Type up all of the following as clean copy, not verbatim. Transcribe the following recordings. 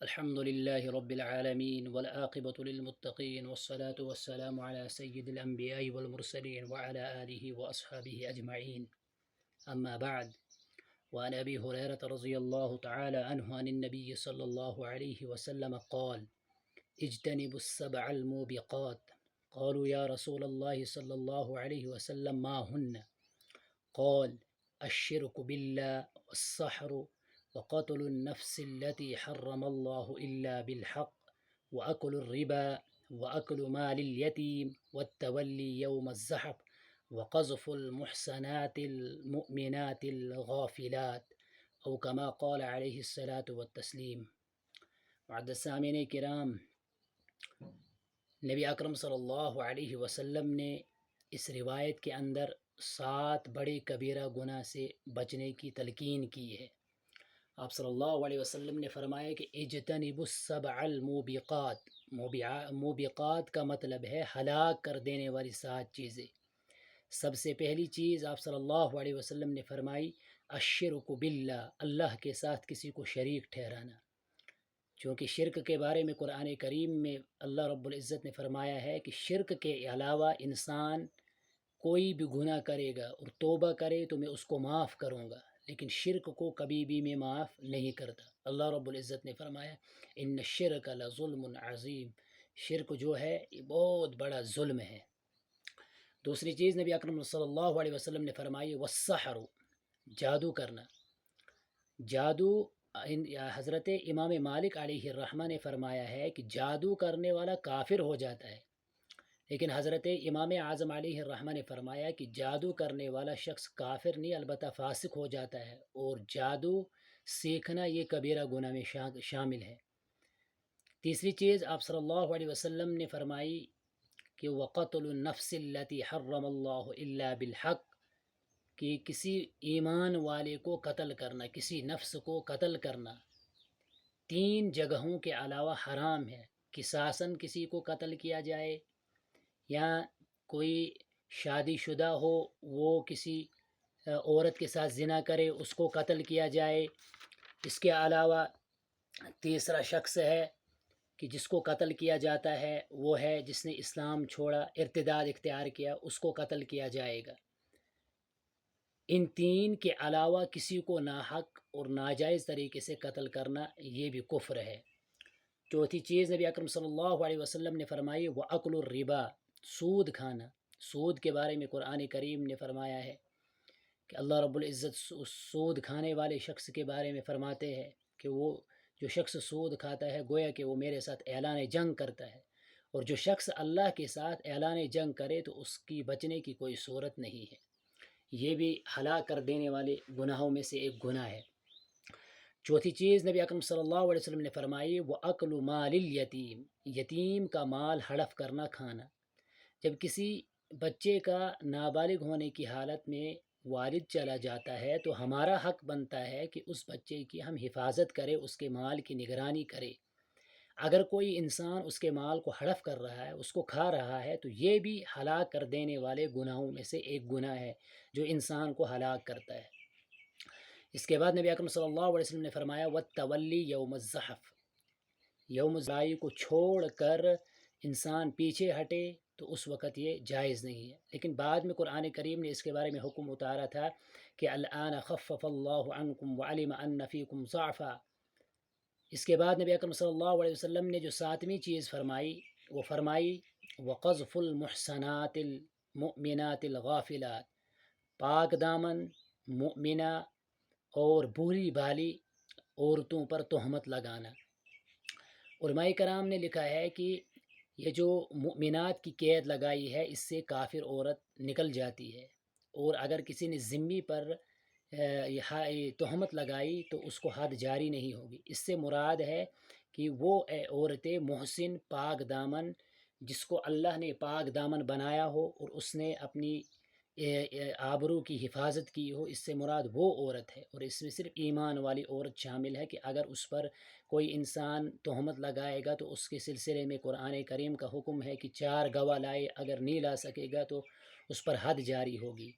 الحمد لله رب العالمين والعاقبة للمتقين والصلاة والسلام على سيد الأنبياء والمرسلين وعلى آله وأصحابه أجمعين. أما بعد، وعن أبي هريرة رضي الله تعالى عنه عن النبي صلى الله عليه وسلم قال: اجتنبوا السبع الموبقات. قالوا يا رسول الله صلى الله عليه وسلم ما هن؟ قال: الشرك بالله والسحر وقتل النفس التي حرم الله إلا بالحق وأكل الربا وأكل مال اليتيم والتولي يوم الزحف وقذف المحسنات المؤمنات الغافلات، أو كما قال عليه الصلاة والتسلیم. معزز سامعین کرام، نبی اکرم صلی اللہ علیہ وسلم نے اس روایت کے اندر 7 بڑے کبیرہ گناہ سے بچنے کی تلقین کی ہے۔ آپ صلی اللہ علیہ وسلم نے فرمایا کہ اجتنبوا السبع الموبقات۔ موبقات کا مطلب ہے ہلاک کر دینے والی 7 چیزیں۔ سب سے پہلی چیز آپ صلی اللہ علیہ وسلم نے فرمائی الشرک باللہ، اللہ کے ساتھ کسی کو شریک ٹھہرانا۔ چونکہ شرک کے بارے میں قرآن کریم میں اللہ رب العزت نے فرمایا ہے کہ شرک کے علاوہ انسان کوئی بھی گناہ کرے گا اور توبہ کرے تو میں اس کو معاف کروں گا، لیکن شرک کو کبھی بھی میں معاف نہیں کرتا۔ اللہ رب العزت نے فرمایا ان الشرک لظلم عظیم، شرک جو ہے یہ بہت بڑا ظلم ہے۔ دوسری چیز نبی اکرم صلی اللہ علیہ وسلم نے فرمائی والسحر، جادو کرنا۔ جادو، حضرت امام مالک علیہ الرحمہ نے فرمایا ہے کہ جادو کرنے والا کافر ہو جاتا ہے، لیکن حضرت امام اعظم علیہ الرحمہ نے فرمایا کہ جادو کرنے والا شخص کافر نہیں البتہ فاسق ہو جاتا ہے، اور جادو سیکھنا یہ کبیرہ گناہ میں شامل ہے۔ تیسری چیز آپ صلی اللہ علیہ وسلم نے فرمائی کہ وقتل النفس التي حرم اللہ الا بالحق، کہ کسی ایمان والے کو قتل کرنا، کسی نفس کو قتل کرنا 3 جگہوں کے علاوہ حرام ہے۔ قصاصاً کسی کو قتل کیا جائے، یا کوئی شادی شدہ ہو وہ کسی عورت کے ساتھ زنا کرے اس کو قتل کیا جائے۔ اس کے علاوہ تیسرا شخص ہے کہ جس کو قتل کیا جاتا ہے وہ ہے جس نے اسلام چھوڑا، ارتداد اختیار کیا، اس کو قتل کیا جائے گا۔ ان 3 کے علاوہ کسی کو ناحق اور ناجائز طریقے سے قتل کرنا یہ بھی کفر ہے۔ چوتھی چیز نبی اکرم صلی اللہ علیہ وسلم نے فرمائی وَأَكْلُ الرِّبَا، سود کھانا۔ سود کے بارے میں قرآن کریم نے فرمایا ہے کہ اللہ رب العزت سود کھانے والے شخص کے بارے میں فرماتے ہیں کہ وہ جو شخص سود کھاتا ہے گویا کہ وہ میرے ساتھ اعلان جنگ کرتا ہے، اور جو شخص اللہ کے ساتھ اعلان جنگ کرے تو اس کی بچنے کی کوئی صورت نہیں ہے۔ یہ بھی ہلاک کر دینے والے گناہوں میں سے ایک گناہ ہے۔ چوتھی چیز نبی اکرم صلی اللہ علیہ وسلم نے فرمائی وَأَكْلُ مَالِ الْيَتِيمِ، یتیم کا مال ہڑپ کرنا، کھانا۔ جب کسی بچے کا نابالغ ہونے کی حالت میں والد چلا جاتا ہے تو ہمارا حق بنتا ہے کہ اس بچے کی ہم حفاظت کریں، اس کے مال کی نگرانی کریں۔ اگر کوئی انسان اس کے مال کو ہڑپ کر رہا ہے، اس کو کھا رہا ہے، تو یہ بھی ہلاک کر دینے والے گناہوں میں سے ایک گناہ ہے جو انسان کو ہلاک کرتا ہے۔ اس کے بعد نبی اکرم صلی اللہ علیہ وسلم نے فرمایا وَالتَّوَلِّي يَوْمَ الزَّحْفِ، یوم الزحف کو چھوڑ کر انسان پیچھے ہٹے تو اس وقت یہ جائز نہیں ہے۔ لیکن بعد میں قرآن کریم نے اس کے بارے میں حکم اتارا تھا کہ الآن خفف اللہ عنکم وعلم ان فیکم ضعفا۔ اس کے بعد نبی اکرم صلی اللہ علیہ وسلم نے جو 7ویں چیز فرمائی وہ فرمائی وقذف المحصنات المؤمنات الغافلات، پاک دامن مؤمنہ اور بولی بالی عورتوں پر تہمت لگانا۔ علماء کرام نے لکھا ہے کہ یہ جو مؤمنات کی قید لگائی ہے اس سے کافر عورت نکل جاتی ہے، اور اگر کسی نے ذمی پر تہمت لگائی تو اس کو حد جاری نہیں ہوگی۔ اس سے مراد ہے کہ وہ عورتیں محسن پاک دامن، جس کو اللہ نے پاک دامن بنایا ہو اور اس نے اپنی آبرو کی حفاظت کی ہو، اس سے مراد وہ عورت ہے۔ اور اس میں صرف ایمان والی عورت شامل ہے کہ اگر اس پر کوئی انسان تہمت لگائے گا تو اس کے سلسلے میں قرآن کریم کا حکم ہے کہ 4 گواہ لائے، اگر نہیں لا سکے گا تو اس پر حد جاری ہوگی۔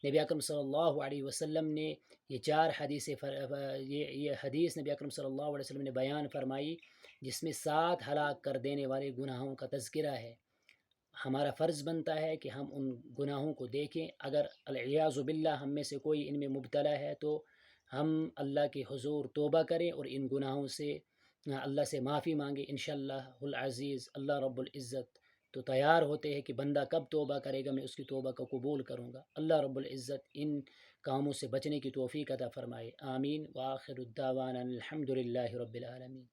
نبی اکرم صلی اللہ علیہ وسلم نے یہ 4 حدیث یہ حدیث نبی اکرم صلی اللہ علیہ وسلم نے بیان فرمائی جس میں 7 ہلاک کر دینے والے گناہوں کا تذکرہ ہے. ہمارا فرض بنتا ہے کہ ہم ان گناہوں کو دیکھیں. اگر العیاذ باللہ ہم میں سے کوئی ان میں مبتلا ہے تو ہم اللہ کے حضور توبہ کریں اور ان گناہوں سے اللہ سے معافی مانگیں. انشاءاللہ العزیز اللہ رب العزت تو تیار ہوتے ہیں کہ بندہ کب توبہ کرے گا میں اس کی توبہ کو قبول کروں گا. اللہ رب العزت ان کاموں سے بچنے کی توفیق عطا فرمائے. آمین. وآخر الدعوانا الحمد للہ رب العالمین.